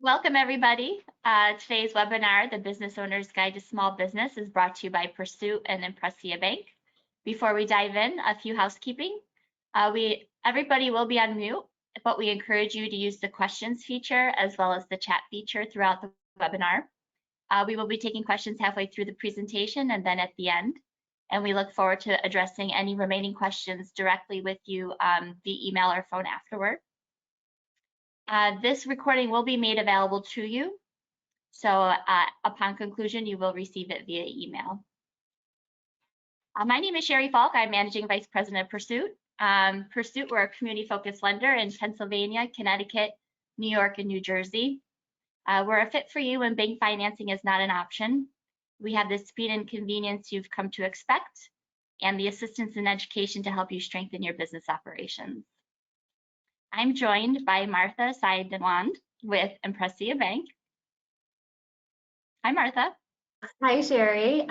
Welcome, everybody. Today's webinar, The Business Owner's Guide to Small Business, is brought to you by Pursuit and Impressia Bank. Before we dive in, a few housekeeping. Everybody will be on mute, but we encourage you to use the questions feature as well as the chat feature throughout the webinar. We will be taking questions halfway through the presentation and then at the end. And we look forward to addressing any remaining questions directly with you via email or phone afterward. This recording will be made available to you. So upon conclusion, you will receive it via email. My name is Sherry Falk. I'm Managing Vice President of Pursuit. Pursuit, we're a community-focused lender in Pennsylvania, Connecticut, New York, and New Jersey. We're a fit for you when bank financing is not an option. We have the speed and convenience you've come to expect, and the assistance and education to help you strengthen your business operations. I'm joined by Martha Seidenwand with Impressia Bank. Hi, Martha. Hi, Sherry.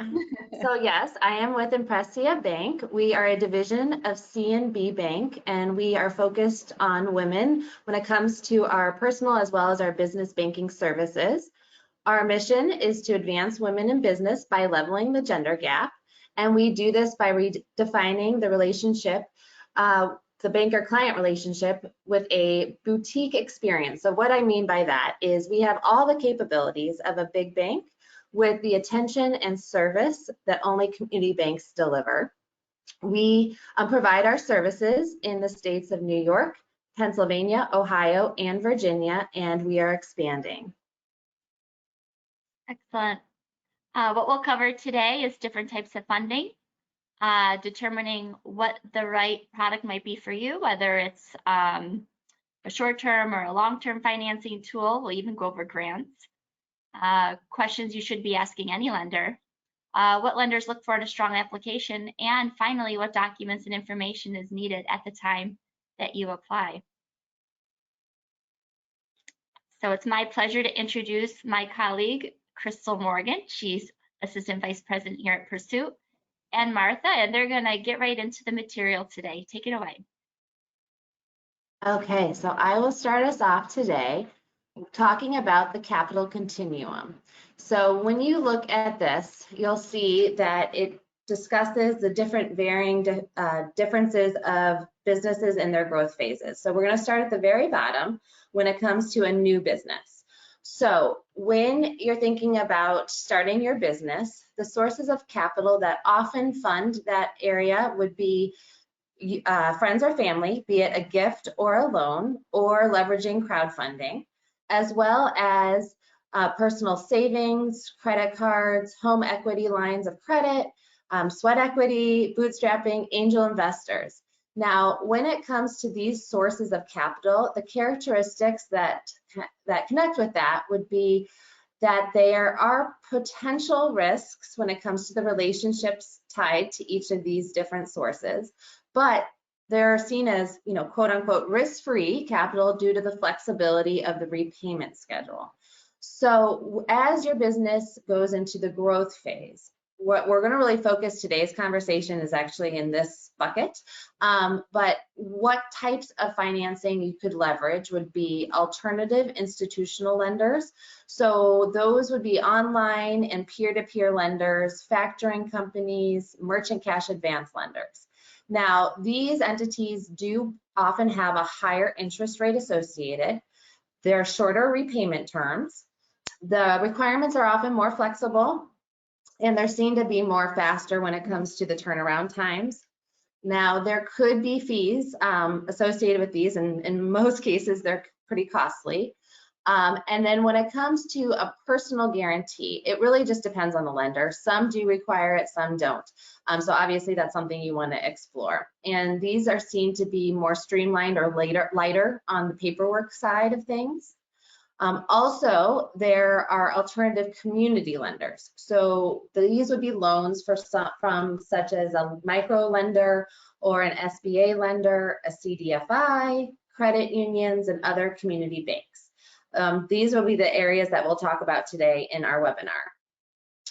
So yes, I am with Impressia Bank. We are a division of C&B Bank, and we are focused on women when it comes to our personal as well as our business banking services. Our mission is to advance women in business by leveling the gender gap, and we do this by redefining the relationship, the banker-client relationship, with a boutique experience. So what I mean by that is we have all the capabilities of a big bank with the attention and service that only community banks deliver. We provide our services in the states of New York, Pennsylvania, Ohio, and Virginia, and we are expanding. Excellent. What we'll cover today is different types of funding, determining what the right product might be for you, whether it's a short-term or a long-term financing tool. We'll even go over grants. Questions you should be asking any lender, what lenders look for in a strong application, and finally, what documents and information is needed at the time that you apply. So it's my pleasure to introduce my colleague, Crystal Morgan. She's Assistant Vice President here at Pursuit, and Martha, and they're gonna get right into the material today. Take it away. Okay, so I will start us off today talking about the capital continuum. So when you look at this, you'll see that it discusses the different varying differences of businesses and their growth phases. So we're going to start at the very bottom when it comes to a new business. So when you're thinking about starting your business, the sources of capital that often fund that area would be friends or family, be it a gift or a loan, or leveraging crowdfunding, as well as personal savings, credit cards, home equity lines of credit, sweat equity, bootstrapping, angel investors. Now, when it comes to these sources of capital, the characteristics that connect with that would be that there are potential risks when it comes to the relationships tied to each of these different sources, but they're seen as, quote unquote, risk-free capital due to the flexibility of the repayment schedule. So as your business goes into the growth phase, what we're going to really focus today's conversation is actually in this bucket, but what types of financing you could leverage would be alternative institutional lenders. So those would be online and peer-to-peer lenders, factoring companies, merchant cash advance lenders. Now, these entities do often have a higher interest rate associated. There are shorter repayment terms. The requirements are often more flexible, and they're seen to be more faster when it comes to the turnaround times. Now, there could be fees associated with these, and in most cases, they're pretty costly. And then when it comes to a personal guarantee, it really just depends on the lender. Some do require it, some don't. So obviously that's something you want to explore. And these are seen to be more streamlined or lighter on the paperwork side of things. Also, there are alternative community lenders. So these would be loans from such as a micro lender or an SBA lender, a CDFI, credit unions, and other community banks. These will be the areas that we'll talk about today in our webinar.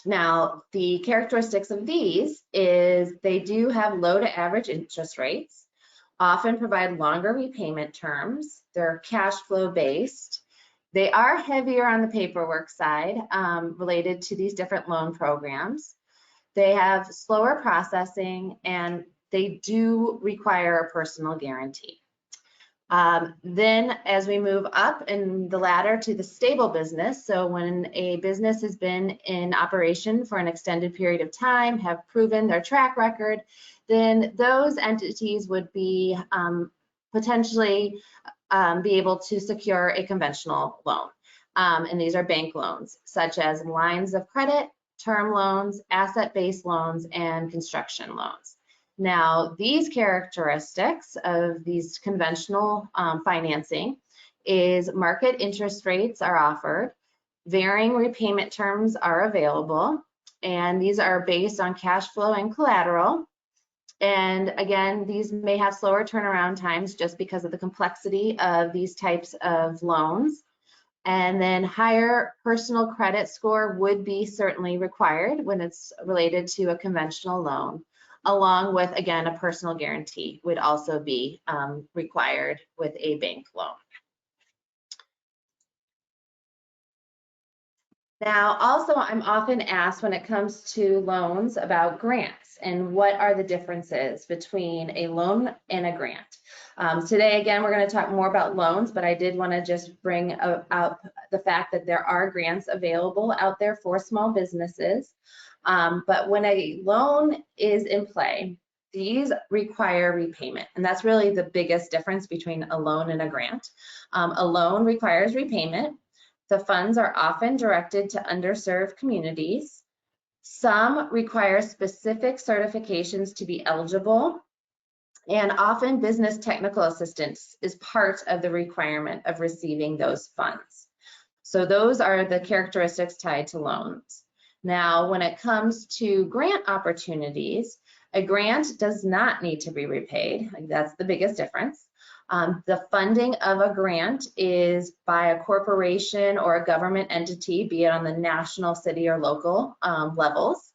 Now, the characteristics of these is they do have low to average interest rates. often provide longer repayment terms. They're cash flow based. They are heavier on the paperwork side related to these different loan programs. They have slower processing and they do require a personal guarantee. Then as we move up in the ladder to the stable business, so when a business has been in operation for an extended period of time, have proven their track record, then those entities would be potentially be able to secure a conventional loan. And these are bank loans, such as lines of credit, term loans, asset-based loans, and construction loans. Now, these characteristics of these conventional financing is market interest rates are offered, varying repayment terms are available, and these are based on cash flow and collateral. And again, these may have slower turnaround times just because of the complexity of these types of loans. And then higher personal credit score would be certainly required when it's related to a conventional loan, along with, again, a personal guarantee would also be required with a bank loan. Now, also, I'm often asked when it comes to loans about grants and what are the differences between a loan and a grant. Today, again, we're going to talk more about loans, but I did want to just bring out the fact that there are grants available out there for small businesses. But when a loan is in play, these require repayment, and that's really the biggest difference between a loan and a grant. A loan requires repayment. The funds are often directed to underserved communities. Some require specific certifications to be eligible, and often business technical assistance is part of the requirement of receiving those funds. So those are the characteristics tied to loans. Now, when it comes to grant opportunities, a grant does not need to be repaid. That's the biggest difference. The funding of a grant is by a corporation or a government entity, be it on the national, city, or local levels.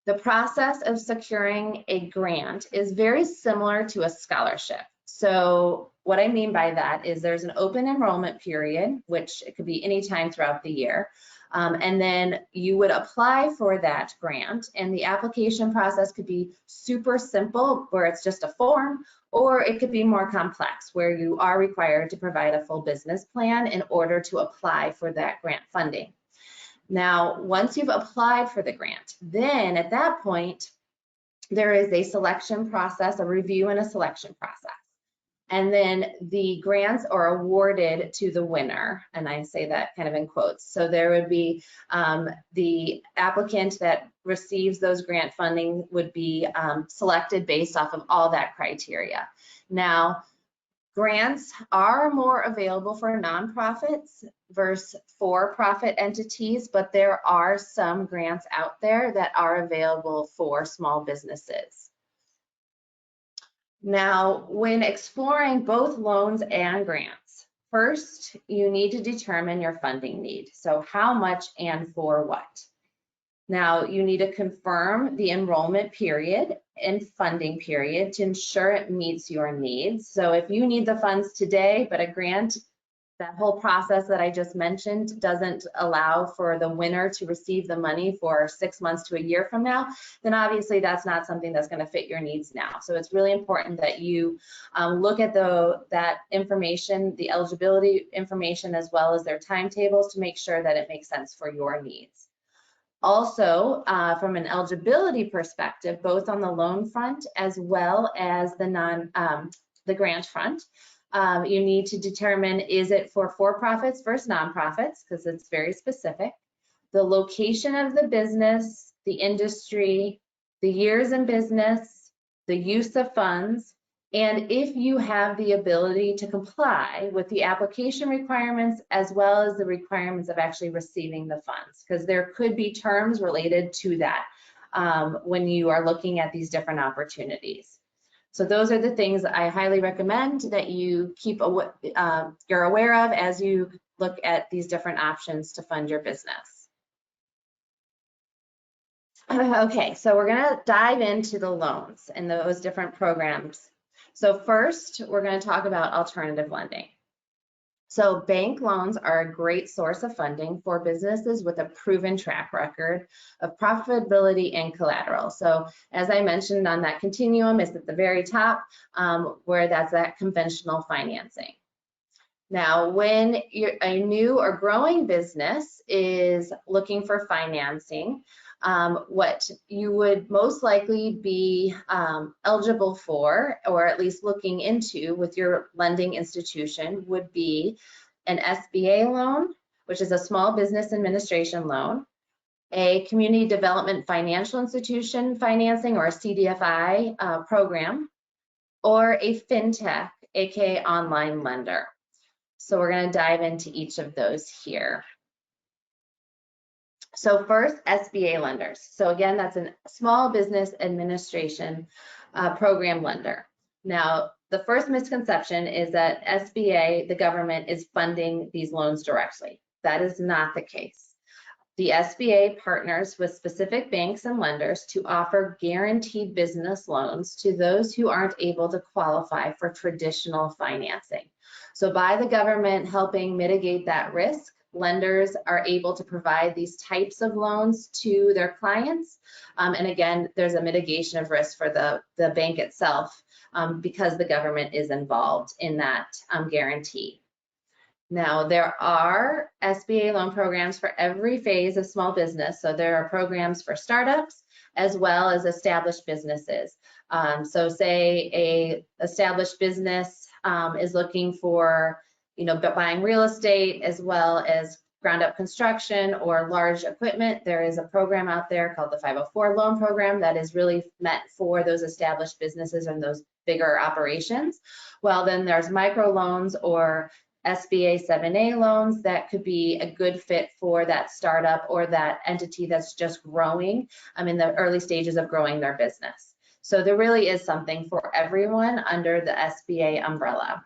The process of securing a grant is very similar to a scholarship. So what I mean by that is there's an open enrollment period, which it could be any time throughout the year. And then you would apply for that grant, and the application process could be super simple where it's just a form, or it could be more complex where you are required to provide a full business plan in order to apply for that grant funding. Now, once you've applied for the grant, then at that point, there is a selection process, a review and a selection process. And then the grants are awarded to the winner, and I say that kind of in quotes. So there would be the applicant that receives those grant funding would be selected based off of all that criteria. Now, grants are more available for nonprofits versus for-profit entities, but there are some grants out there that are available for small businesses. Now, when exploring both loans and grants, first, you need to determine your funding need. So how much and for what? Now, you need to confirm the enrollment period and funding period to ensure it meets your needs. So if you need the funds today, but a grant, that whole process that I just mentioned doesn't allow for the winner to receive the money for 6 months to a year from now, then obviously that's not something that's going to fit your needs now. So it's really important that you look at that information, the eligibility information, as well as their timetables to make sure that it makes sense for your needs. Also, from an eligibility perspective, both on the loan front as well as the grant front, you need to determine, is it for for-profits versus nonprofits, because it's very specific, the location of the business, the industry, the years in business, the use of funds, and if you have the ability to comply with the application requirements as well as the requirements of actually receiving the funds, because there could be terms related to that when you are looking at these different opportunities. So those are the things I highly recommend that you keep you're aware of as you look at these different options to fund your business. Okay, so we're going to dive into the loans and those different programs. So first, we're going to talk about alternative lending. So bank loans are a great source of funding for businesses with a proven track record of profitability and collateral. So as I mentioned on that continuum, it's at the very top where that's that conventional financing. Now, when a new or growing business is looking for financing, what you would most likely be eligible for, or at least looking into with your lending institution, would be an SBA loan, which is a small business administration loan, a community development financial institution financing, or a CDFI program, or a fintech, aka online lender. So we're going to dive into each of those here. So first, SBA lenders. So again, that's a small business administration program lender. Now, the first misconception is that SBA, the government, is funding these loans directly. That is not the case. The SBA partners with specific banks and lenders to offer guaranteed business loans to those who aren't able to qualify for traditional financing. So by the government helping mitigate that risk, lenders are able to provide these types of loans to their clients. And again, there's a mitigation of risk for the bank itself because the government is involved in that guarantee. Now, there are SBA loan programs for every phase of small business. So there are programs for startups as well as established businesses. So say a established business is looking for, buying real estate as well as ground up construction or large equipment. There is a program out there called the 504 loan program that is really meant for those established businesses and those bigger operations. Well, then there's micro loans or SBA 7A loans that could be a good fit for that startup or that entity that's just growing in the early stages of growing their business. So there really is something for everyone under the SBA umbrella.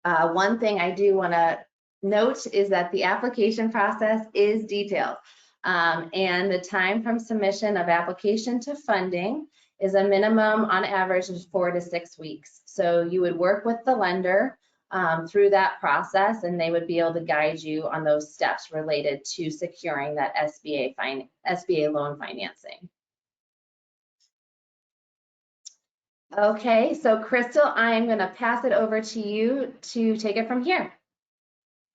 One thing I do want to note is that the application process is detailed, and the time from submission of application to funding is a minimum on average of 4 to 6 weeks. So you would work with the lender through that process, and they would be able to guide you on those steps related to securing that SBA loan financing. Okay, so Crystal, I am going to pass it over to you to take it from here.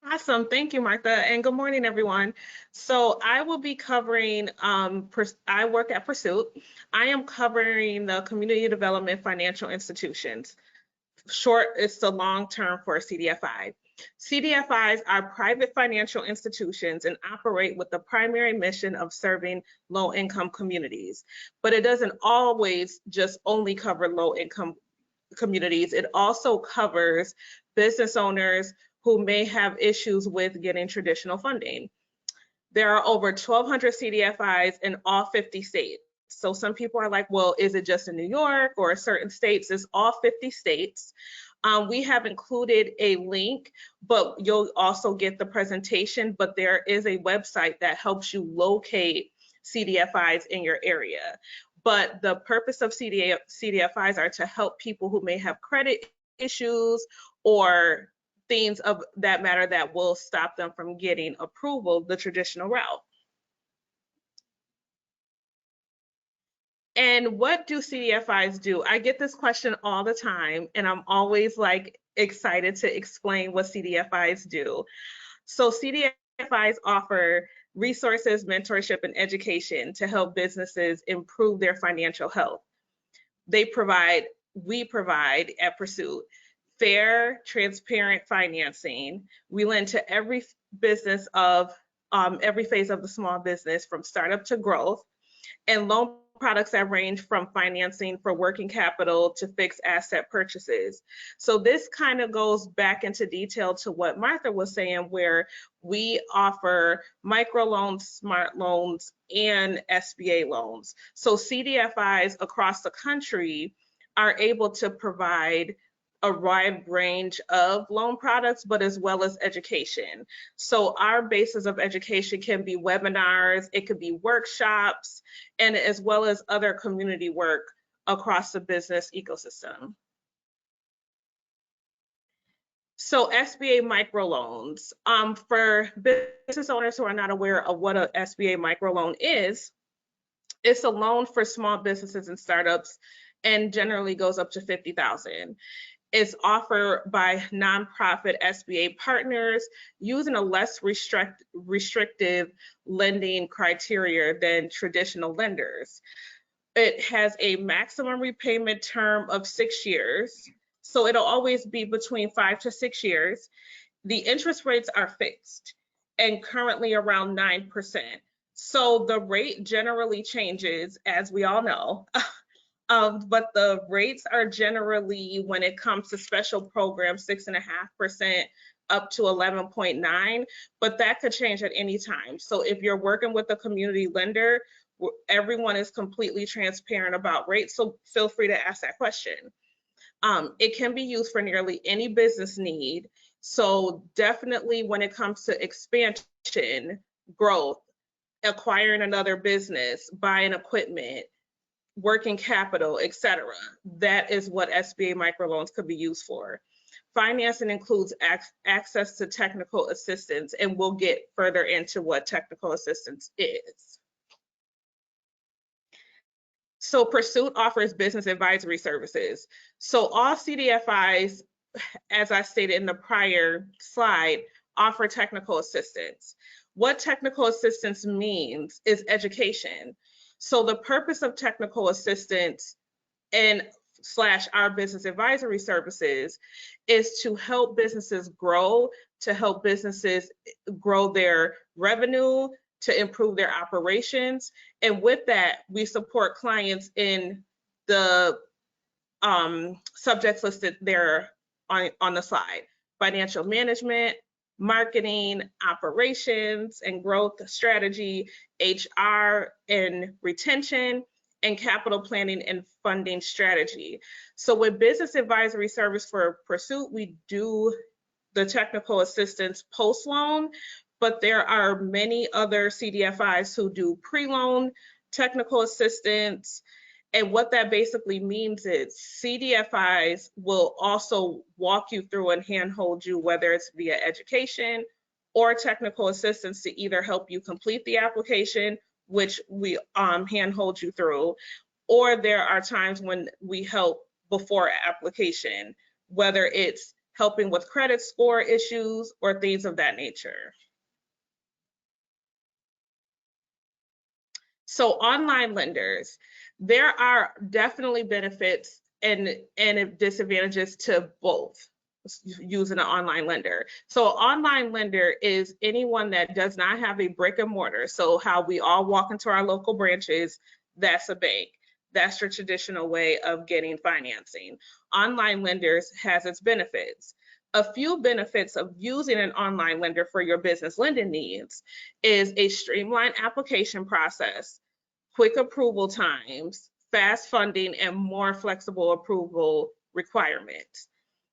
Awesome. Thank you, Martha. And good morning, everyone. So I will be covering, I work at Pursuit. I am covering the community development financial institutions. Short, it's the long term for CDFI. CDFIs are private financial institutions and operate with the primary mission of serving low-income communities. But it doesn't always just only cover low-income communities. It also covers business owners who may have issues with getting traditional funding. There are over 1,200 CDFIs in all 50 states. So some people are like, well, is it just in New York or certain states? It's all 50 states. We have included a link, but you'll also get the presentation, but there is a website that helps you locate CDFIs in your area. But the purpose of CDFIs are to help people who may have credit issues or things of that matter that will stop them from getting approval the traditional route. And what do CDFIs do? I get this question all the time, and I'm always like excited to explain what CDFIs do. So CDFIs offer resources, mentorship, and education to help businesses improve their financial health. We provide at Pursuit fair, transparent financing. We lend to every business of every phase of the small business from startup to growth, and loan products that range from financing for working capital to fixed asset purchases. So this kind of goes back into detail to what Martha was saying, where we offer microloans, smart loans, and SBA loans. So CDFIs across the country are able to provide a wide range of loan products, but as well as education. So our basis of education can be webinars, it could be workshops, and as well as other community work across the business ecosystem. So SBA microloans, for business owners who are not aware of what a SBA microloan is, it's a loan for small businesses and startups and generally goes up to $50,000. It's offered by nonprofit SBA partners using a less restrictive lending criteria than traditional lenders. It has a maximum repayment term of 6 years. So it'll always be between 5 to 6 years. The interest rates are fixed and currently around 9%. So the rate generally changes, as we all know. But the rates are generally, when it comes to special programs, 6.5% up to 11.9%, but that could change at any time. So if you're working with a community lender, everyone is completely transparent about rates, so feel free to ask that question. It can be used for nearly any business need. So definitely when it comes to expansion, growth, acquiring another business, buying equipment, working capital, etc. That is what SBA microloans could be used for. Financing includes access to technical assistance, and we'll get further into what technical assistance is. So Pursuit offers business advisory services. So all CDFIs, as I stated in the prior slide, offer technical assistance. What technical assistance means is education. So the purpose of technical assistance and / our business advisory services is to help businesses grow, to help businesses grow their revenue, to improve their operations. And with that, we support clients in the subjects listed there on the slide: financial management, marketing, operations and growth strategy, HR and retention, and capital planning and funding strategy. So with business advisory service for Pursuit, we do the technical assistance post-loan, but there are many other CDFIs who do pre-loan technical assistance. And what that basically means is CDFIs will also walk you through and handhold you, whether it's via education or technical assistance, to either help you complete the application, which we handhold you through, or there are times when we help before application, whether it's helping with credit score issues or things of that nature. So online lenders, there are definitely benefits and disadvantages to both using an online lender. So an online lender is anyone that does not have a brick and mortar. So how we all walk into our local branches, that's a bank. That's your traditional way of getting financing. Online lenders has its benefits. A few benefits of using an online lender for your business lending needs is a streamlined application process, quick approval times, fast funding, and more flexible approval requirements.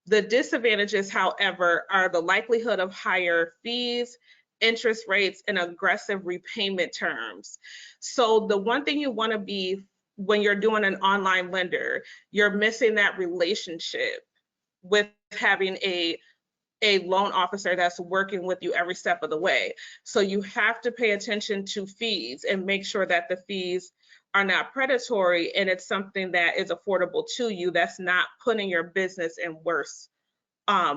The disadvantages, however, are the likelihood of higher fees, interest rates, and aggressive repayment terms. So the one thing you want to be when you're doing an online lender, you're missing that relationship with having a loan officer that's working with you every step of the way. So you have to pay attention to fees and make sure that the fees are not predatory and it's something that is affordable to you, that's not putting your business in worse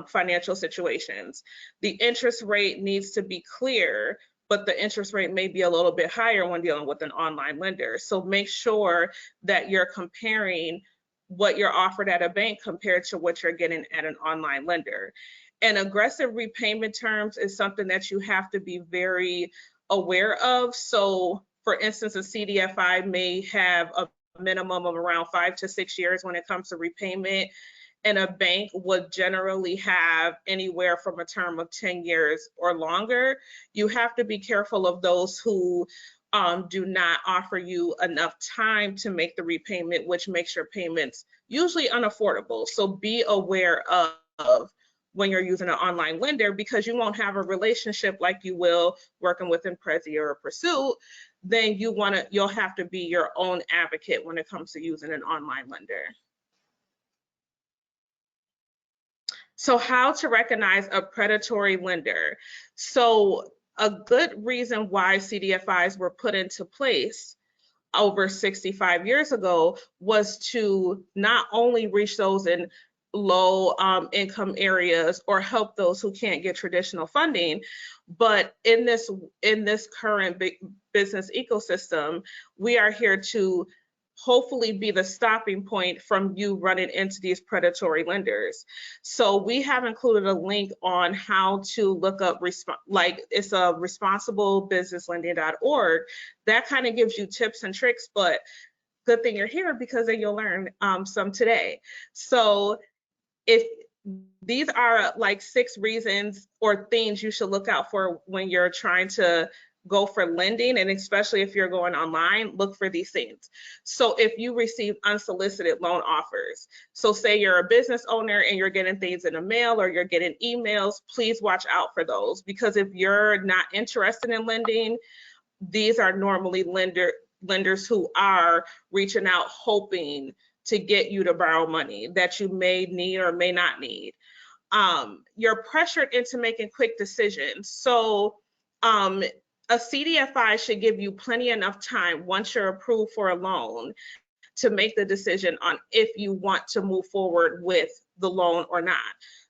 financial situations. The interest rate needs to be clear, but the interest rate may be a little bit higher when dealing with an online lender. So make sure that you're comparing what you're offered at a bank compared to what you're getting at an online lender. And aggressive repayment terms is something that you have to be very aware of. So for instance, a CDFI may have a minimum of around 5 to 6 years when it comes to repayment, and a bank would generally have anywhere from a term of 10 years or longer. You have to be careful of those who do not offer you enough time to make the repayment, which makes your payments usually unaffordable. So be aware of when you're using an online lender, because you won't have a relationship like you will working with Impressia or Pursuit. Then you'll have to be your own advocate when it comes to using an online lender. So how to recognize a predatory lender. So a good reason why CDFIs were put into place over 65 years ago was to not only reach those in low income areas or help those who can't get traditional funding, but in this current business ecosystem, we are here to hopefully be the stopping point from you running into these predatory lenders. So we have included a link on how to look up, like it's a responsiblebusinesslending.org. That kind of gives you tips and tricks, but good thing you're here because then you'll learn some today. So if these are like 6 reasons or things you should look out for when you're trying to go for lending, and especially if you're going online, look for these things. So if you receive unsolicited loan offers, so say you're a business owner and you're getting things in the mail or you're getting emails, please watch out for those, because if you're not interested in lending, these are normally lenders who are reaching out hoping to get you to borrow money that you may need or may not need. You're pressured into making quick decisions. So a CDFI should give you plenty enough time once you're approved for a loan to make the decision on if you want to move forward with the loan or not.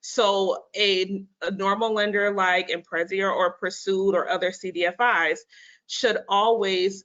So a normal lender like Impressia or Pursuit or other CDFIs should always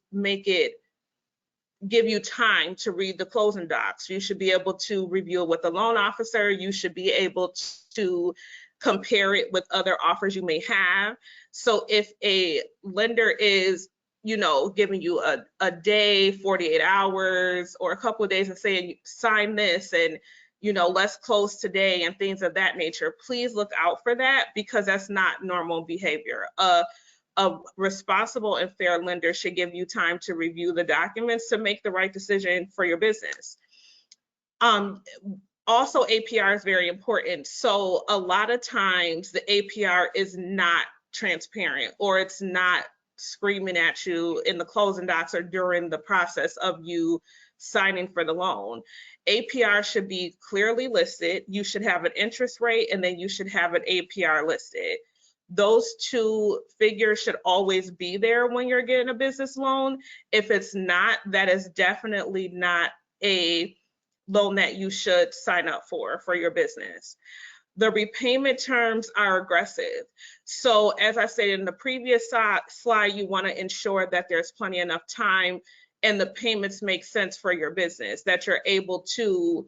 give you time to read the closing docs. You should be able to review it with the loan officer. You should be able to compare it with other offers you may have. So if a lender is, giving you a day, 48 hours, or a couple of days and saying, sign this and, let's close today and things of that nature, please look out for that, because that's not normal behavior. A responsible and fair lender should give you time to review the documents to make the right decision for your business. Also, APR is very important. So a lot of times the APR is not transparent, or it's not screaming at you in the closing docs or during the process of you signing for the loan. APR should be clearly listed. You should have an interest rate, and then you should have an APR listed. Those 2 figures should always be there when you're getting a business loan. If it's not, that is definitely not a loan that you should sign up for your business. The repayment terms are aggressive. So as I stated in the previous slide, you want to ensure that there's plenty enough time and the payments make sense for your business, that you're able to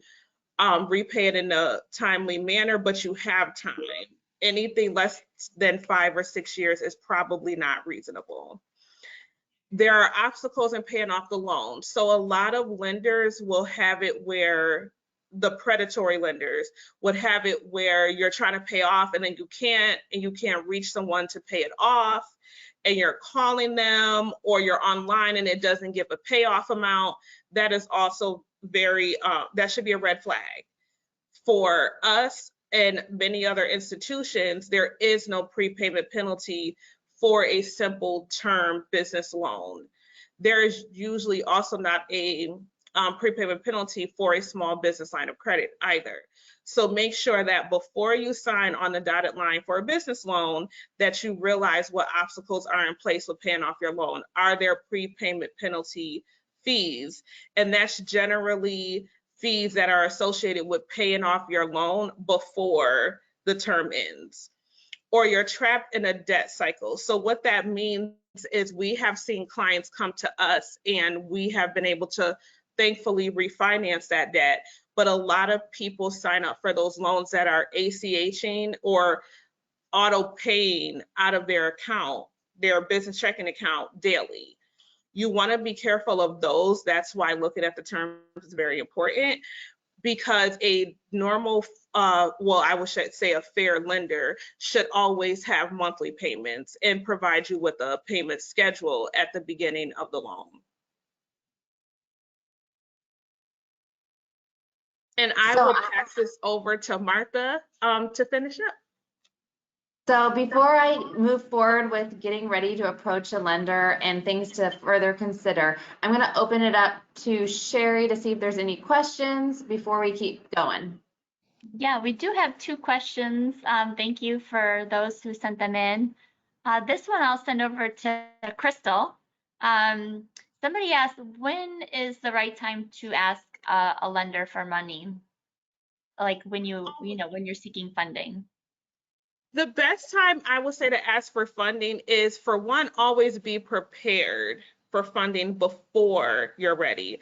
repay it in a timely manner, but you have time. Anything less than 5 or 6 years is probably not reasonable. There are obstacles in paying off the loan. So a lot of lenders will have it where the predatory lenders would have it where you're trying to pay off and then you can't reach someone to pay it off, and you're calling them, or you're online and it doesn't give a payoff amount. That is also that should be a red flag. For us and many other institutions, there is no prepayment penalty for a simple term business loan. There is usually also not a prepayment penalty for a small business line of credit either. So make sure that before you sign on the dotted line for a business loan, that you realize what obstacles are in place with paying off your loan. Are there prepayment penalty fees? And that's generally fees that are associated with paying off your loan before the term ends. Or you're trapped in a debt cycle. So what that means is we have seen clients come to us and we have been able to thankfully refinance that debt. But a lot of people sign up for those loans that are ACHing or auto paying out of their account, their business checking account daily. You want to be careful of those. That's why looking at the terms is very important, because a normal, I would say a fair lender should always have monthly payments and provide you with a payment schedule at the beginning of the loan. And I will pass this over to Martha to finish up. So before I move forward with getting ready to approach a lender and things to further consider, I'm going to open it up to Sherry to see if there's any questions before we keep going. Yeah, we do have two questions. Thank you for those who sent them in. This one I'll send over to Crystal. Um, Somebody asked, when is the right time to ask a lender for money? Like when when you're seeking funding. The best time I would say to ask for funding is, for one, always be prepared for funding before you're ready.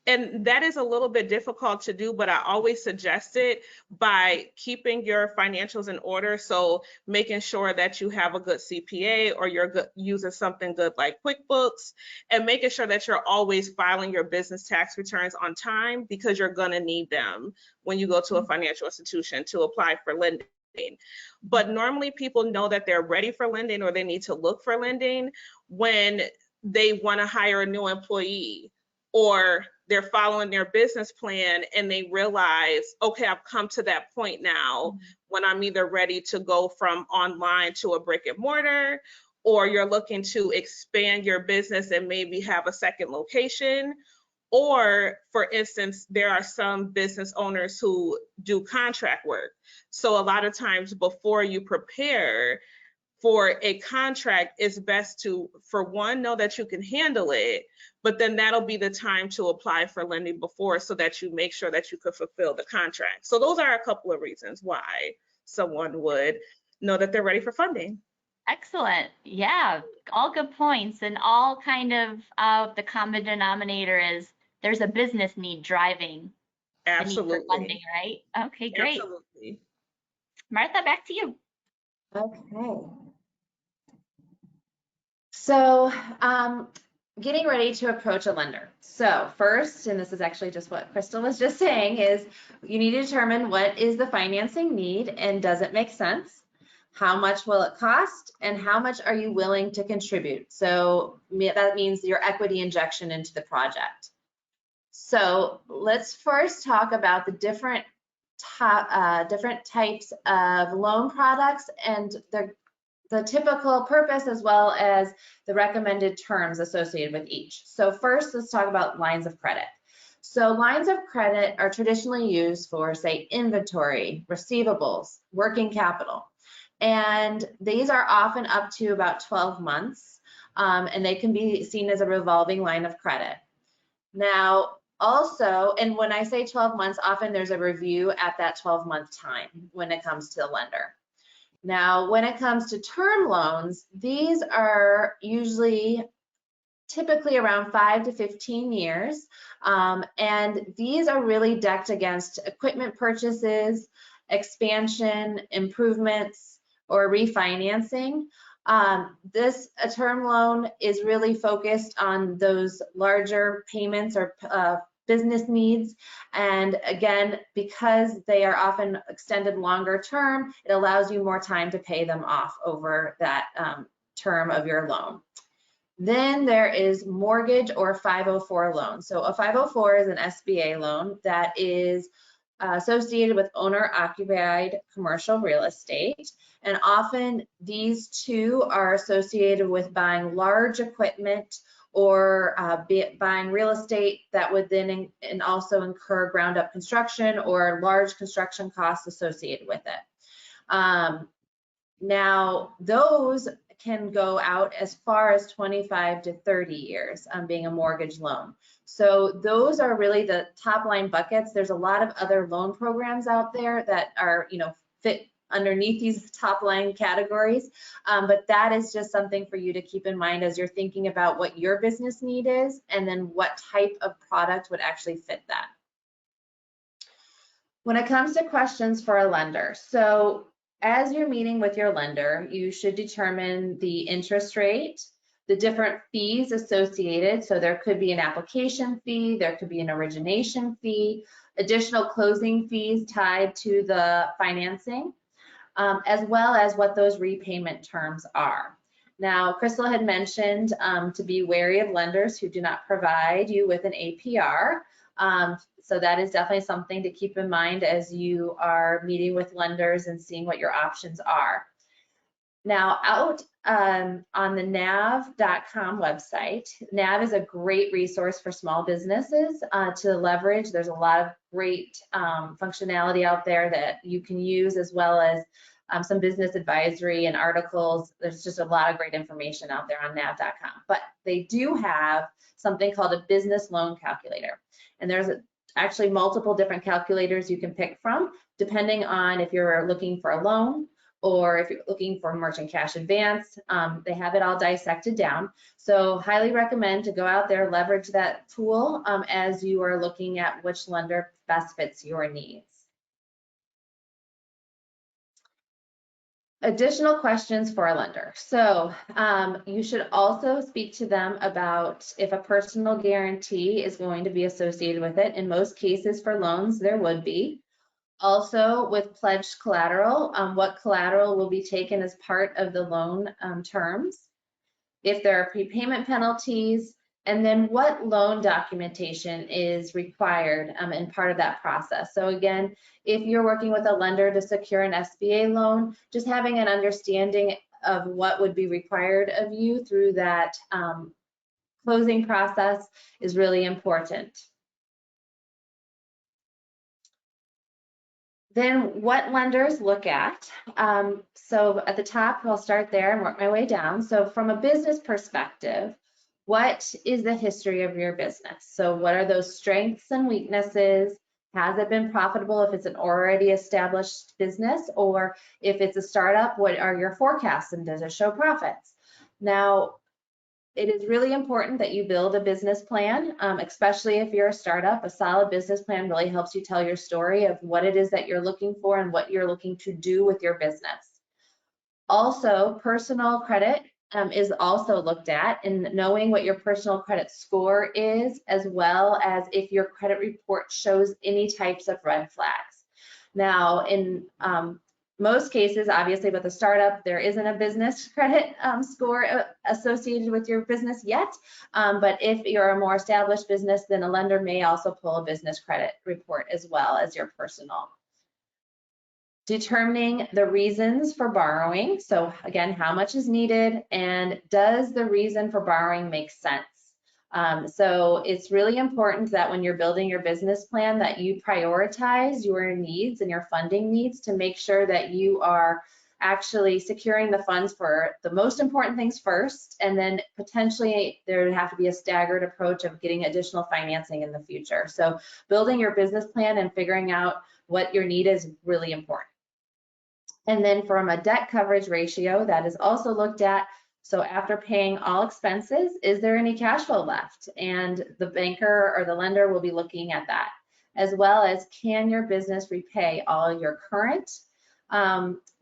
And that is a little bit difficult to do, but I always suggest it by keeping your financials in order. So making sure that you have a good CPA, or you're using something good like QuickBooks, and making sure that you're always filing your business tax returns on time, because you're going to need them when you go to a financial institution to apply for lending. But normally people know that they're ready for lending, or they need to look for lending, when they want to hire a new employee, or they're following their business plan and they realize, okay, I've come to that point now when I'm either ready to go from online to a brick and mortar, or you're looking to expand your business and maybe have a second location. Or, for instance, there are some business owners who do contract work. So a lot of times before you prepare for a contract, it's best to, for one, know that you can handle it, but then that'll be the time to apply for lending before, so that you make sure that you could fulfill the contract. So those are a couple of reasons why someone would know that they're ready for funding. Excellent. Yeah, all good points. And all kind of the common denominator is there's a business need driving the need for funding, Absolutely. right? Okay, great. Absolutely. Martha, back to you. Okay. So, getting ready to approach a lender. So first, and this is actually just what Crystal was just saying, is you need to determine what is the financing need and does it make sense? How much will it cost, and how much are you willing to contribute? So that means your equity injection into the project. So let's first talk about the different types of loan products and the typical purpose, as well as the recommended terms associated with each. So first, let's talk about lines of credit. So lines of credit are traditionally used for, say, inventory, receivables, working capital. And these are often up to about 12 months, and they can be seen as a revolving line of credit. Now, also, and when I say 12 months, often there's a review at that 12-month time when it comes to the lender. Now, when it comes to term loans, these are usually typically around 5 to 15 years. And these are really decked against equipment purchases, expansion, improvements, or refinancing. This term loan is really focused on those larger payments or business needs. And again, because they are often extended longer term, it allows you more time to pay them off over that term of your loan. Then there is mortgage or 504 loan. So a 504 is an SBA loan that is associated with owner-occupied commercial real estate. And often these two are associated with buying large equipment or buying real estate that would then and also incur ground-up construction or large construction costs associated with it. Now, those can go out as far as 25 to 30 years being a mortgage loan. So those are really the top line buckets. There's a lot of other loan programs out there that are, fit underneath these top line categories. But that is just something for you to keep in mind as you're thinking about what your business need is and then what type of product would actually fit that. When it comes to questions for a lender, so as you're meeting with your lender, you should determine the interest rate, the different fees associated. So there could be an application fee, there could be an origination fee, additional closing fees tied to the financing, as well as what those repayment terms are. Now, Crystal had mentioned to be wary of lenders who do not provide you with an APR. So that is definitely something to keep in mind as you are meeting with lenders and seeing what your options are. Now, out on the nav.com website, NAV is a great resource for small businesses to leverage. There's a lot of great functionality out there that you can use, as well as some business advisory and articles. There's just a lot of great information out there on nav.com. But they do have something called a business loan calculator. And there's actually multiple different calculators you can pick from, depending on if you're looking for a loan, or if you're looking for merchant cash advance. They have it all dissected down. So highly recommend to go out there, leverage that tool as you are looking at which lender best fits your needs. Additional questions for a lender. So you should also speak to them about if a personal guarantee is going to be associated with it. In most cases for loans, there would be. Also, with pledged collateral, what collateral will be taken as part of the loan terms, if there are prepayment penalties, and then what loan documentation is required in part of that process. So again, if you're working with a lender to secure an SBA loan, just having an understanding of what would be required of you through that closing process is really important. Then what lenders look at. So at the top, I'll start there and work my way down. So from a business perspective, what is the history of your business? So what are those strengths and weaknesses? Has it been profitable if it's an already established business, or if it's a startup, what are your forecasts and does it show profits? Now, it is really important that you build a business plan, especially if you're a startup. A solid business plan really helps you tell your story of what it is that you're looking for and what you're looking to do with your business. Also, personal credit is also looked at, and knowing what your personal credit score is, as well as if your credit report shows any types of red flags. Now, in most cases, obviously with a startup, there isn't a business credit score associated with your business yet. But if you're a more established business, then a lender may also pull a business credit report as well as your personal. Determining the reasons for borrowing. So again, how much is needed, and does the reason for borrowing make sense? So it's really important that when you're building your business plan that you prioritize your needs and your funding needs to make sure that you are actually securing the funds for the most important things first, and then potentially there would have to be a staggered approach of getting additional financing in the future. So building your business plan and figuring out what your need is really important. And then from a debt coverage ratio, that is also looked at. So after paying all expenses, is there any cash flow left? And the banker or the lender will be looking at that, as well as can your business repay all your current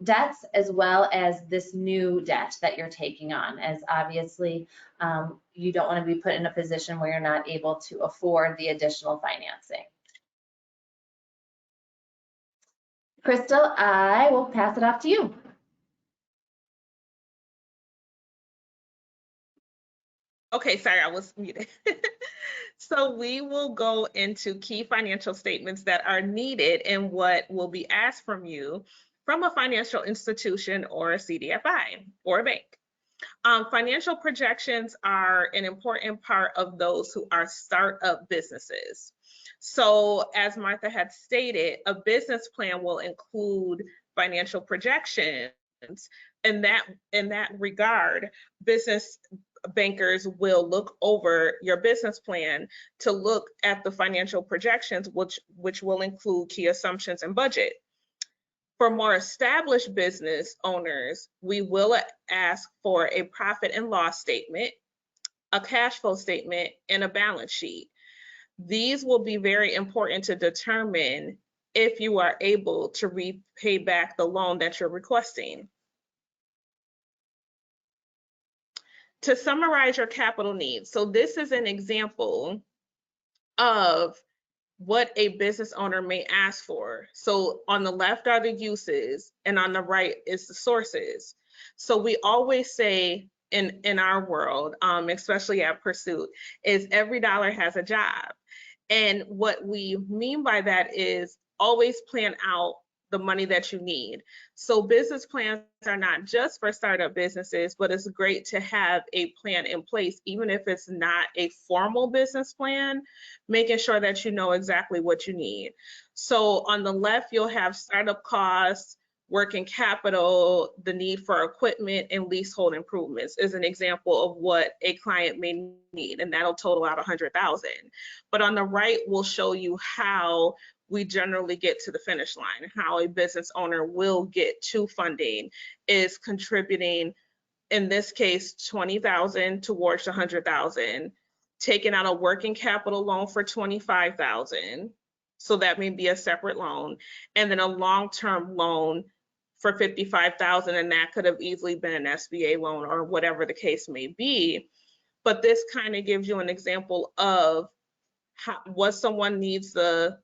debts, as well as this new debt that you're taking on, as obviously you don't want to be put in a position where you're not able to afford the additional financing. Crystal, I will pass it off to you. Okay, sorry, I was muted. So we will go into key financial statements that are needed and what will be asked from you from a financial institution or a CDFI or a bank. Financial projections are an important part of those who are startup businesses. So as Martha had stated, a business plan will include financial projections. In that regard, business bankers will look over your business plan to look at the financial projections, which will include key assumptions and budget. For more established business owners, we will ask for a profit and loss statement, a cash flow statement, and a balance sheet. These will be very important to determine if you are able to repay back the loan that you're requesting. To summarize your capital needs, so this is an example of what a business owner may ask for. So on the left are the uses and on the right is the sources. So we always say in our world, especially at Pursuit, is every dollar has a job. And what we mean by that is always plan out the money that you need. So business plans are not just for startup businesses, but it's great to have a plan in place, even if it's not a formal business plan, making sure that you know exactly what you need. So on the left, you'll have startup costs, working capital, the need for equipment, and leasehold improvements is an example of what a client may need, and that'll total out $100,000. But on the right, we'll show you how we generally get to the finish line, how a business owner will get to funding is contributing, in this case, $20,000 towards the $100,000, taking out a working capital loan for $25,000. So that may be a separate loan, and then a long-term loan for $55,000, and that could have easily been an SBA loan or whatever the case may be. But this kind of gives you an example of what someone needs the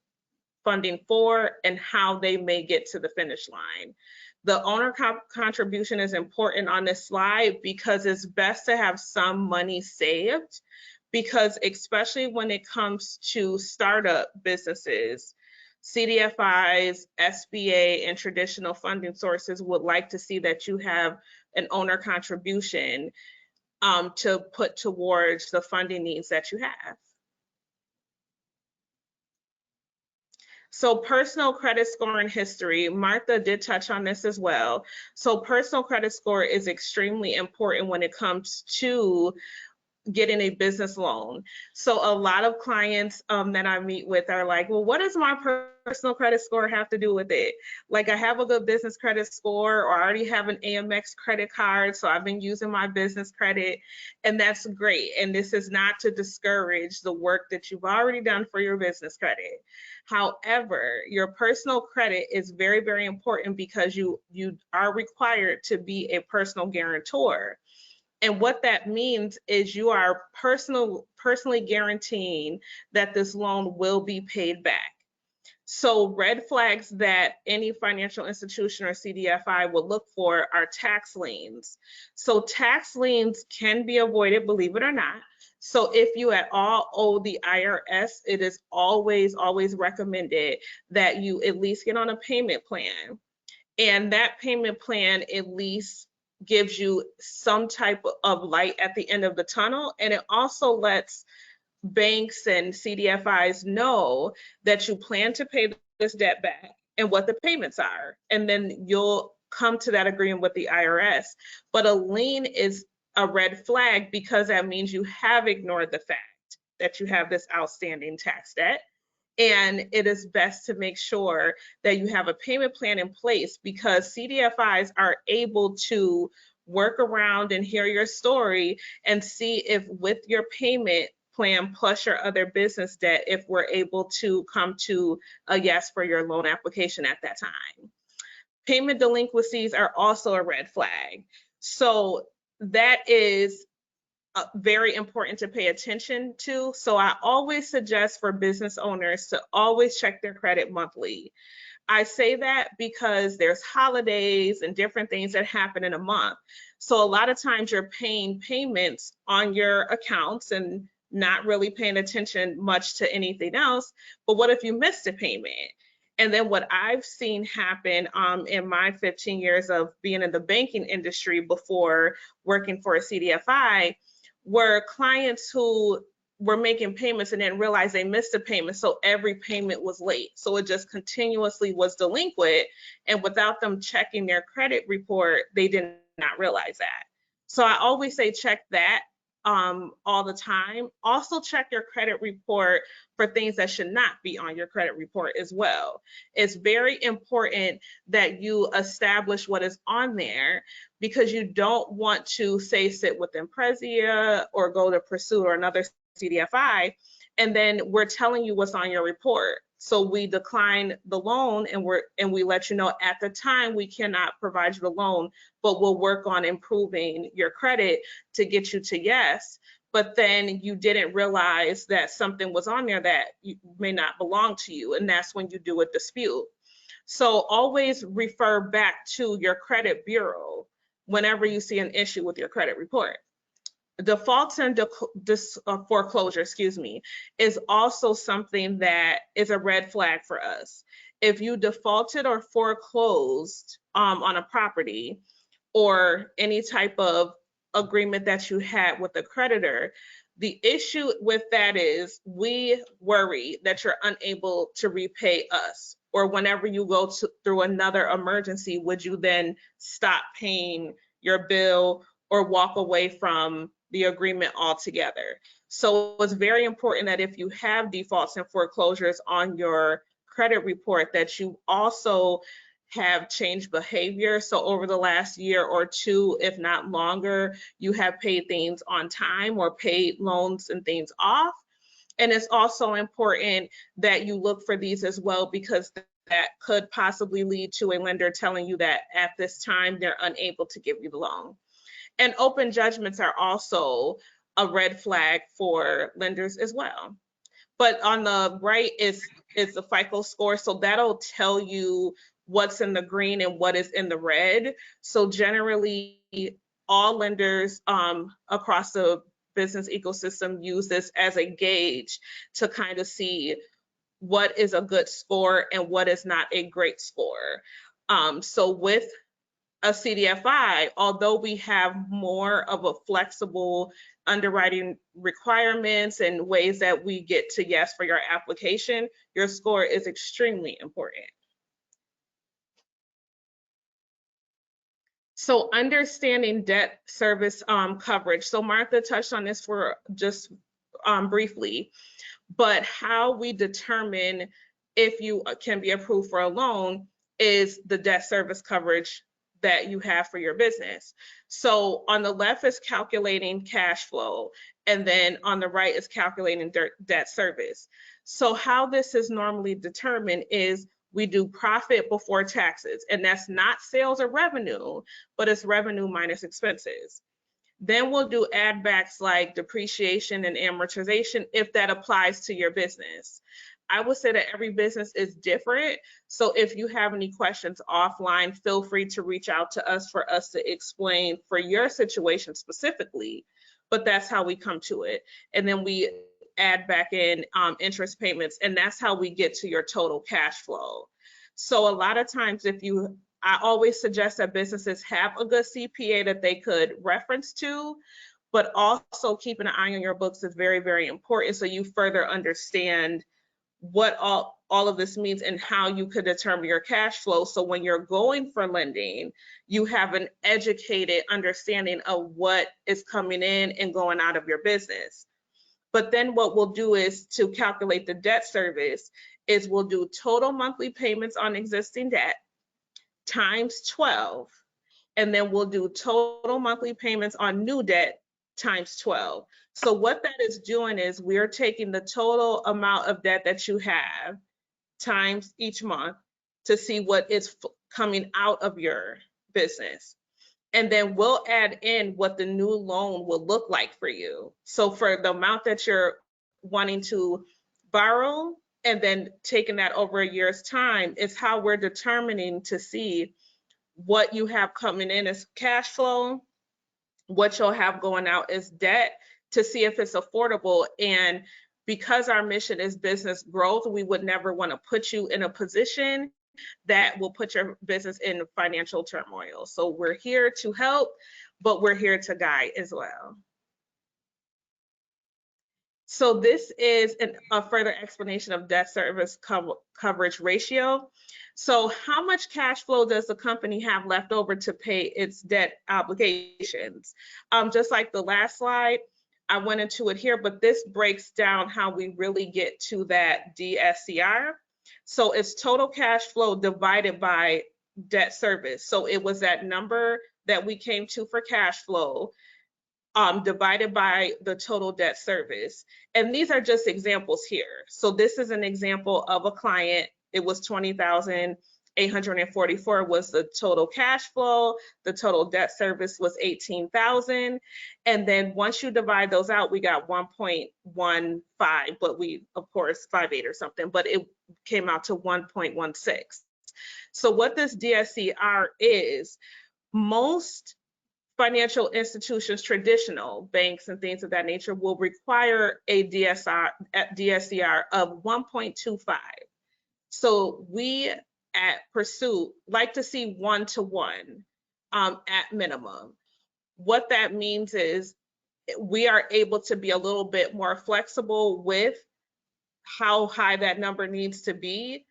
funding for and how they may get to the finish line. The owner contribution is important on this slide because it's best to have some money saved, because especially when it comes to startup businesses, CDFIs, SBA, and traditional funding sources would like to see that you have an owner contribution to put towards the funding needs that you have. So personal credit score and history, Martha did touch on this as well. So personal credit score is extremely important when it comes to getting a business loan. So a lot of clients that I meet with are like, well, what does my personal credit score have to do with it? Like, I have a good business credit score, or I already have an Amex credit card, so I've been using my business credit, and that's great. And this is not to discourage the work that you've already done for your business credit. However, your personal credit is very, very important because you are required to be a personal guarantor. And what that means is you are personally guaranteeing that this loan will be paid back. So red flags that any financial institution or CDFI will look for are tax liens. So tax liens can be avoided, believe it or not. So if you at all owe the IRS, it is always, always recommended that you at least get on a payment plan. And that payment plan at least gives you some type of light at the end of the tunnel. And it also lets banks and CDFIs know that you plan to pay this debt back and what the payments are. And then you'll come to that agreement with the IRS. But a lien is a red flag because that means you have ignored the fact that you have this outstanding tax debt. And it is best to make sure that you have a payment plan in place, because CDFIs are able to work around and hear your story and see if with your payment plan plus your other business debt, if we're able to come to a yes for your loan application at that time. Payment delinquencies are also a red flag. So that is very important to pay attention to. So I always suggest for business owners to always check their credit monthly. I say that because there's holidays and different things that happen in a month. So a lot of times you're paying payments on your accounts and not really paying attention much to anything else. But what if you missed a payment? And then what I've seen happen in my 15 years of being in the banking industry before working for a CDFI, were clients who were making payments and didn't realize they missed a payment. So every payment was late. So it just continuously was delinquent. And without them checking their credit report, they did not realize that. So I always say check that all the time. Also check your credit report for things that should not be on your credit report as well. It's very important that you establish what is on there, because you don't want to say sit with Impressia or go to Pursuit or another CDFI, and then we're telling you what's on your report. So we decline the loan and we let you know at the time we cannot provide you the loan, but we'll work on improving your credit to get you to yes. But then you didn't realize that something was on there that may not belong to you, and that's when you do a dispute. So always refer back to your credit bureau whenever you see an issue with your credit report. Defaults and foreclosure, is also something that is a red flag for us. if you defaulted or foreclosed on a property or any type of agreement that you had with a creditor, the issue with that is we worry that you're unable to repay us, or whenever you go through another emergency, would you then stop paying your bill or walk away from the agreement altogether? So it's very important that if you have defaults and foreclosures on your credit report, that you also have changed behavior. So over the last year or two, if not longer, you have paid things on time or paid loans and things off. And it's also important that you look for these as well, because that could possibly lead to a lender telling you that at this time they're unable to give you the loan. And open judgments are also a red flag for lenders as well. But on the right is the FICO score. So that'll tell you what's in the green and what is in the red. So generally, all lenders across the business ecosystem use this as a gauge to kind of see what is a good score and what is not a great score. So with a CDFI, although we have more of a flexible underwriting requirements and ways that we get to yes for your application, your score is extremely important. So understanding debt service coverage. So Martha touched on this for just briefly, but how we determine if you can be approved for a loan is the debt service coverage that you have for your business. So on the left is calculating cash flow, and then on the right is calculating debt service. So how this is normally determined is we do profit before taxes, and that's not sales or revenue, but it's revenue minus expenses. Then we'll do add backs like depreciation and amortization if that applies to your business. I would say that every business is different. So if you have any questions offline, feel free to reach out to us for us to explain for your situation specifically, but that's how we come to it. And then we add back in interest payments, and that's how we get to your total cash flow. So a lot of times I always suggest that businesses have a good CPA that they could reference to, but also keeping an eye on your books is very, very important, so you further understand what all of this means and how you could determine your cash flow. So when you're going for lending, you have an educated understanding of what is coming in and going out of your business. But then what we'll do is to calculate the debt service is we'll do total monthly payments on existing debt times 12, and then we'll do total monthly payments on new debt times 12. So what that is doing is we're taking the total amount of debt that you have times each month to see what is coming out of your business. And then we'll add in what the new loan will look like for you. So for the amount that you're wanting to borrow and then taking that over a year's time is how we're determining to see what you have coming in as cash flow, what you'll have going out as debt, to see if it's affordable. And because our mission is business growth, we would never want to put you in a position that will put your business in financial turmoil. So we're here to help, but we're here to guide as well. So this is a further explanation of debt service coverage ratio. So how much cash flow does the company have left over to pay its debt obligations? Just like the last slide, I went into it here, but this breaks down how we really get to that DSCR. So it's total cash flow divided by debt service. So it was that number that we came to for cash flow divided by the total debt service. And these are just examples here. So this is an example of a client. It was $20,844 was the total cash flow. The total debt service was $18,000. And then once you divide those out, we got 1.15, but we, of course, 5.8 or something, but it came out to 1.16. So what this DSCR is, most financial institutions, traditional banks and things of that nature, will require a DSCR of 1.25. So we at Pursuit like to see 1-to-1 at minimum. What that means is we are able to be a little bit more flexible with how high that number needs to be.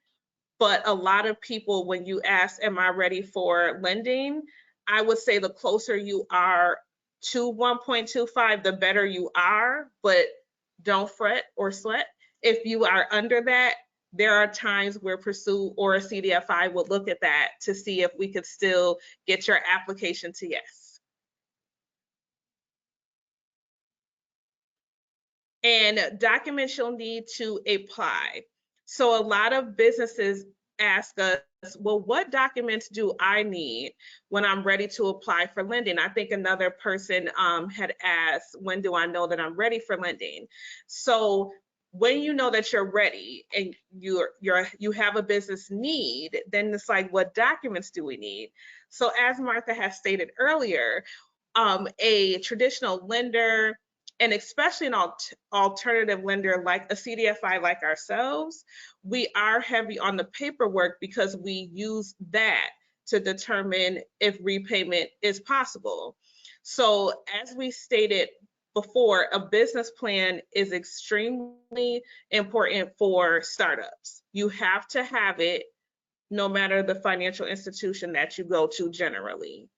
But a lot of people, when you ask, am I ready for lending? I would say the closer you are to 1.25, the better you are, but don't fret or sweat. If you are under that, there are times where Pursuit or a CDFI would look at that to see if we could still get your application to yes. And documents you'll need to apply. So a lot of businesses ask us, well, what documents do I need when I'm ready to apply for lending? I think another person had asked, when do I know that I'm ready for lending? So when you know that you're ready and you have a business need, then it's like, what documents do we need? So as Martha has stated earlier, a traditional lender, and especially an alternative lender like a CDFI like ourselves, we are heavy on the paperwork because we use that to determine if repayment is possible. So as we stated before, a business plan is extremely important for startups. You have to have it no matter the financial institution that you go to generally.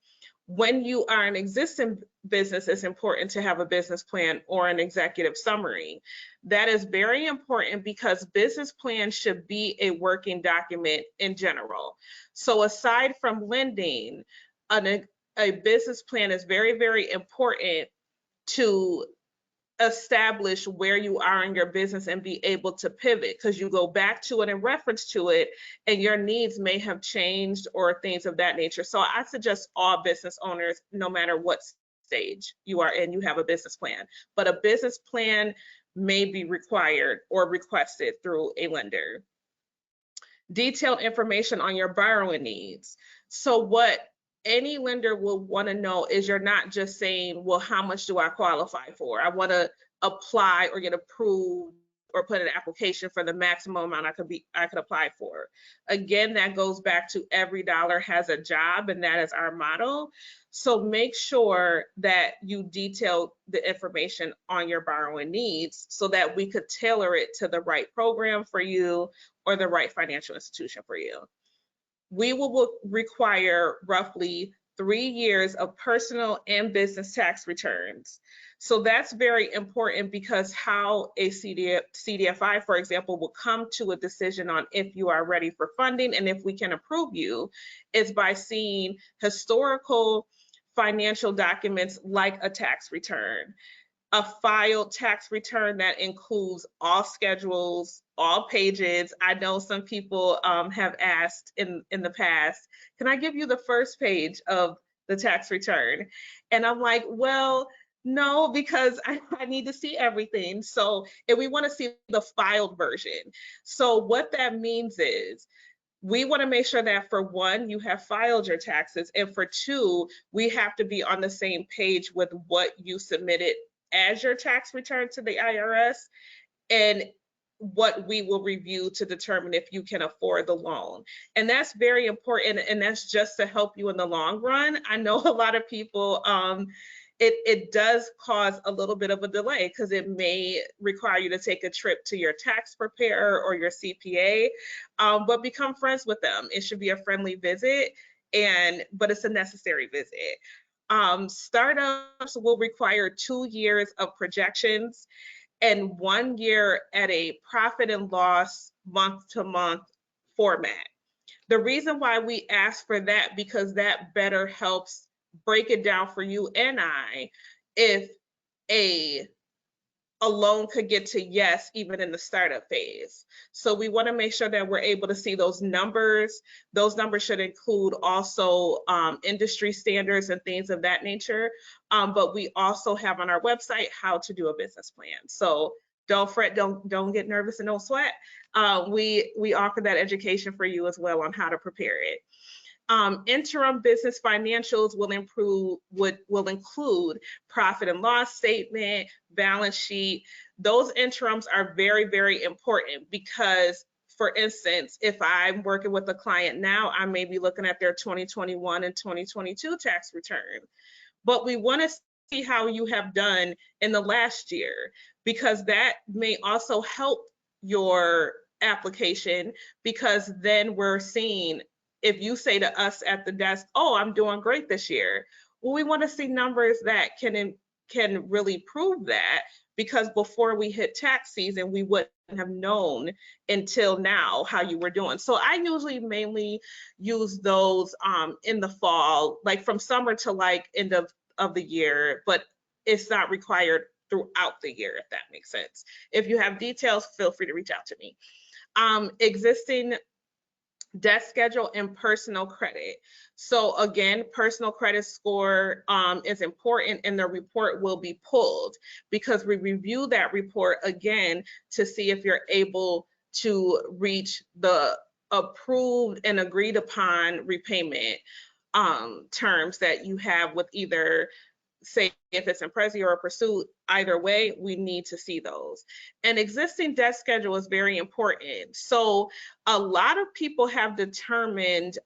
When you are an existing business, it's important to have a business plan or an executive summary. That is very important because business plans should be a working document in general. So aside from lending, a business plan is very, very important to establish where you are in your business and be able to pivot, because you go back to it in reference to it and your needs may have changed or things of that nature. So I suggest all business owners, no matter what stage you are in, you have a business plan, but a business plan may be required or requested through a lender. Detailed information on your borrowing needs. So what any lender will want to know is you're not just saying, well, how much do I qualify for? I want to apply or get approved or put an application for the maximum amount I could apply for. Again, that goes back to every dollar has a job, and that is our motto. So make sure that you detail the information on your borrowing needs so that we could tailor it to the right program for you or the right financial institution for you. We will require roughly 3 years of personal and business tax returns. So that's very important because how a CDFI, for example, will come to a decision on if you are ready for funding and if we can approve you is by seeing historical financial documents like a tax return, a filed tax return that includes all schedules, all pages. I know some people have asked in the past, can I give you the first page of the tax return? And I'm like, well, no, because I need to see everything. So if we want to see the filed version. So what that means is we want to make sure that for one, you have filed your taxes, and for two, we have to be on the same page with what you submitted as your tax return to the IRS and what we will review to determine if you can afford the loan. And that's very important, and that's just to help you in the long run. I know a lot of people, it does cause a little bit of a delay because it may require you to take a trip to your tax preparer or your CPA, but become friends with them. It should be a friendly visit, but it's a necessary visit. Startups will require 2 years of projections and 1 year at a profit and loss month-to-month format. The reason why we ask for that, because that better helps break it down for you and I if a loan could get to yes even in the startup phase. So we want to make sure that we're able to see those numbers. Those numbers should include also industry standards and things of that nature. But we also have on our website how to do a business plan. So don't fret, don't get nervous and don't sweat. We offer that education for you as well on how to prepare it. Interim business financials will include profit and loss statement, balance sheet. Those interims are very, very important because for instance, if I'm working with a client now, I may be looking at their 2021 and 2022 tax return. But we want to see how you have done in the last year, because that may also help your application, because then we're seeing, if you say to us at the desk, oh, I'm doing great this year, well, we want to see numbers that can really prove that, because before we hit tax season, we wouldn't have known until now how you were doing. So I usually mainly use those in the fall, like from summer to like end of the year, but it's not required throughout the year, if that makes sense. If you have details, feel free to reach out to me. Existing debt schedule and personal credit. So again, personal credit score is important, and the report will be pulled because we review that report again to see if you're able to reach the approved and agreed upon repayment terms that you have with either, say if it's Impressia or Pursuit, either way, we need to see those. An existing debt schedule is very important. So a lot of people have determined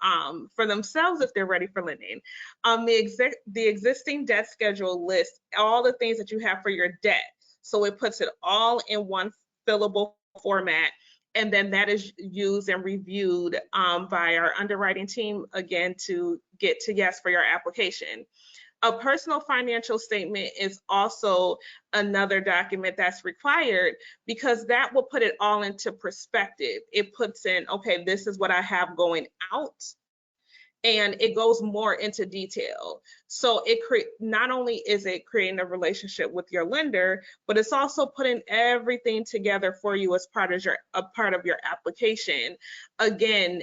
for themselves if they're ready for lending. The existing debt schedule lists all the things that you have for your debt. So it puts it all in one fillable format. And then that is used and reviewed by our underwriting team, again, to get to yes for your application. A personal financial statement is also another document that's required, because that will put it all into perspective. It puts in, okay, this is what I have going out, and it goes more into detail. So it not only is it creating a relationship with your lender, but it's also putting everything together for you as part of your application. Again,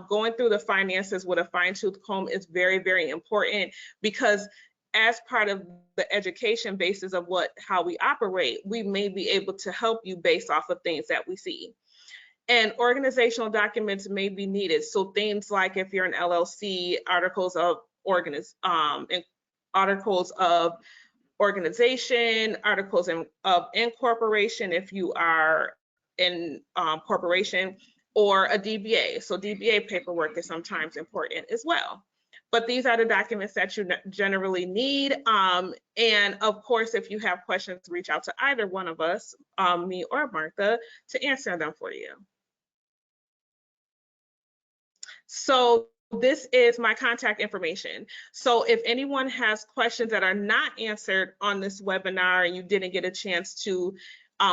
going through the finances with a fine-tooth comb is very, very important, because as part of the education basis of how we operate, we may be able to help you based off of things that we see. And organizational documents may be needed. So things like, if you're an LLC, articles of organization, articles of incorporation if you are in corporation, or a DBA. So DBA paperwork is sometimes important as well. But these are the documents that you generally need. And of course, if you have questions, reach out to either one of us, me or Martha, to answer them for you. So this is my contact information. So if anyone has questions that are not answered on this webinar and you didn't get a chance to,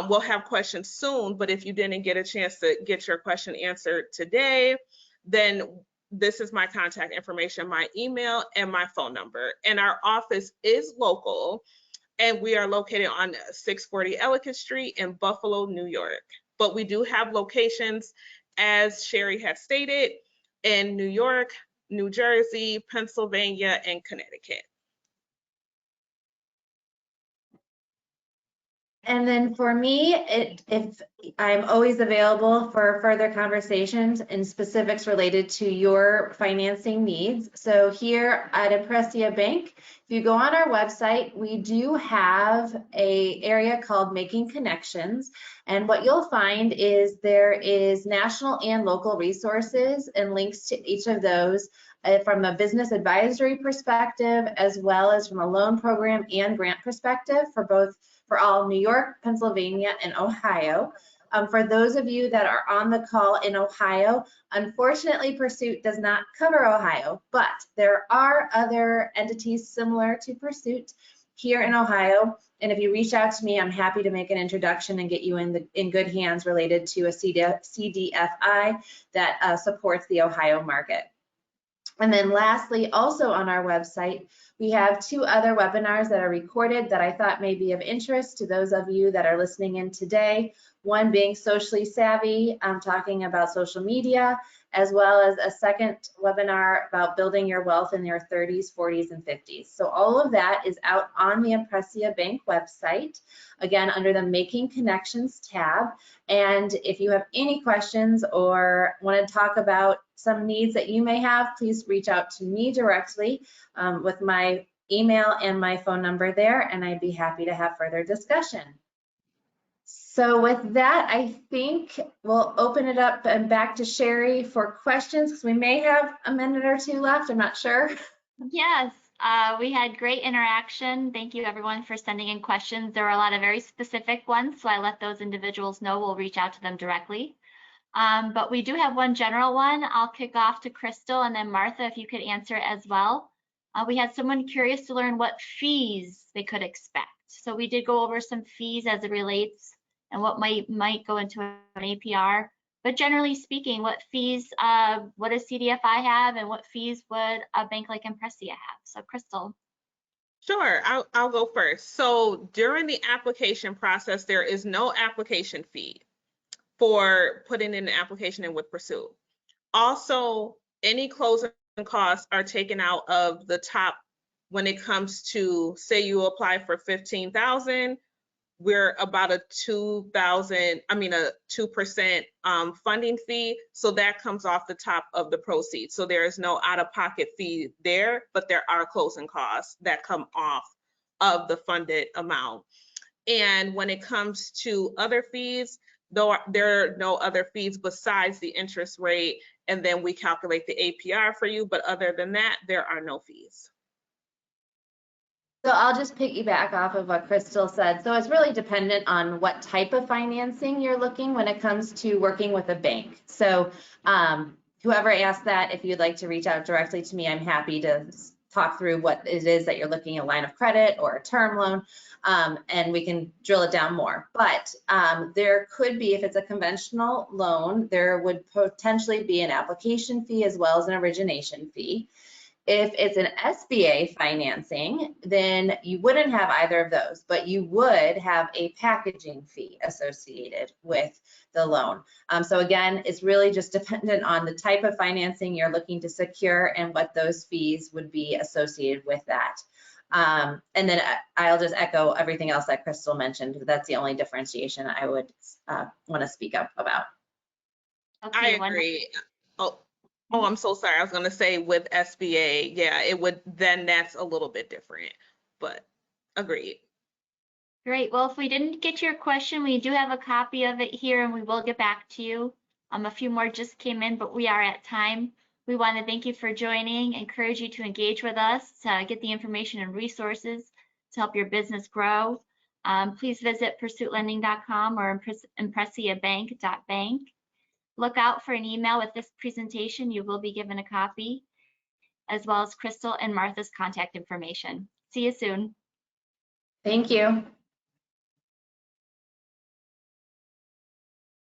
we'll have questions soon, but if you didn't get a chance to get your question answered today, then this is my contact information, my email and my phone number. And our office is local, and we are located on 640 Ellicott Street in Buffalo, New York. But we do have locations, as Sherry has stated, in New York, New Jersey, Pennsylvania, and Connecticut. And then for me, if I'm always available for further conversations and specifics related to your financing needs. So here at Impressia Bank, if you go on our website, we do have an area called Making Connections. And what you'll find is there is national and local resources and links to each of those from a business advisory perspective, as well as from a loan program and grant perspective for all New York, Pennsylvania, and Ohio. For those of you that are on the call in Ohio, unfortunately, Pursuit does not cover Ohio, but there are other entities similar to Pursuit here in Ohio. And if you reach out to me, I'm happy to make an introduction and get you in good hands related to a CDFI that supports the Ohio market. And then lastly, also on our website, we have 2 other webinars that are recorded that I thought may be of interest to those of you that are listening in today. One being Socially Savvy, talking about social media, as well as a second webinar about building your wealth in your 30s, 40s, and 50s. So all of that is out on the Impressia Bank website, again, under the Making Connections tab. And if you have any questions or want to talk about some needs that you may have, please reach out to me directly with my email and my phone number there, and I'd be happy to have further discussion. So with that, I think we'll open it up and back to Sherry for questions, because we may have a minute or two left. I'm not sure. Yes, we had great interaction. Thank you everyone for sending in questions. There were a lot of very specific ones, so I let those individuals know. We'll reach out to them directly. But we do have one general one. I'll kick off to Crystal, and then Martha, if you could answer it as well. We had someone curious to learn what fees they could expect. So we did go over some fees as it relates and what might go into an APR. But generally speaking, what fees, what does CDFI have, and what fees would a bank like Impressia have? So Crystal. Sure, I'll go first. So during the application process, there is no application fee for putting in an application in with Pursuit. Also, any closing costs are taken out of the top when it comes to, say you apply for 15,000, we're about a 2% funding fee. So that comes off the top of the proceeds. So there is no out-of-pocket fee there, but there are closing costs that come off of the funded amount. And when it comes to other fees, though there are no other fees besides the interest rate, and then we calculate the APR for you. But other than that, there are no fees. So I'll just piggyback off of what Crystal said. So it's really dependent on what type of financing you're looking when it comes to working with a bank. So whoever asked that, if you'd like to reach out directly to me, I'm happy to talk through what it is that you're looking at, a line of credit or a term loan, and we can drill it down more. But there could be, if it's a conventional loan, there would potentially be an application fee as well as an origination fee. If it's an SBA financing, then you wouldn't have either of those, but you would have a packaging fee associated with the loan. So again, it's really just dependent on the type of financing you're looking to secure and what those fees would be associated with that. And then I'll just echo everything else that Crystal mentioned. That's the only differentiation I would want to speak up about. Okay, I agree. Oh, I'm so sorry. I was going to say with SBA, yeah, it would, then that's a little bit different, but agreed. Great. Well, if we didn't get to your question, we do have a copy of it here and we will get back to you. A few more just came in, but we are at time. We want to thank you for joining, encourage you to engage with us, to get the information and resources to help your business grow. Please visit pursuitlending.com or impressiabank.bank. Look out for an email with this presentation. You will be given a copy, as well as Crystal and Martha's contact information. See you soon. Thank you.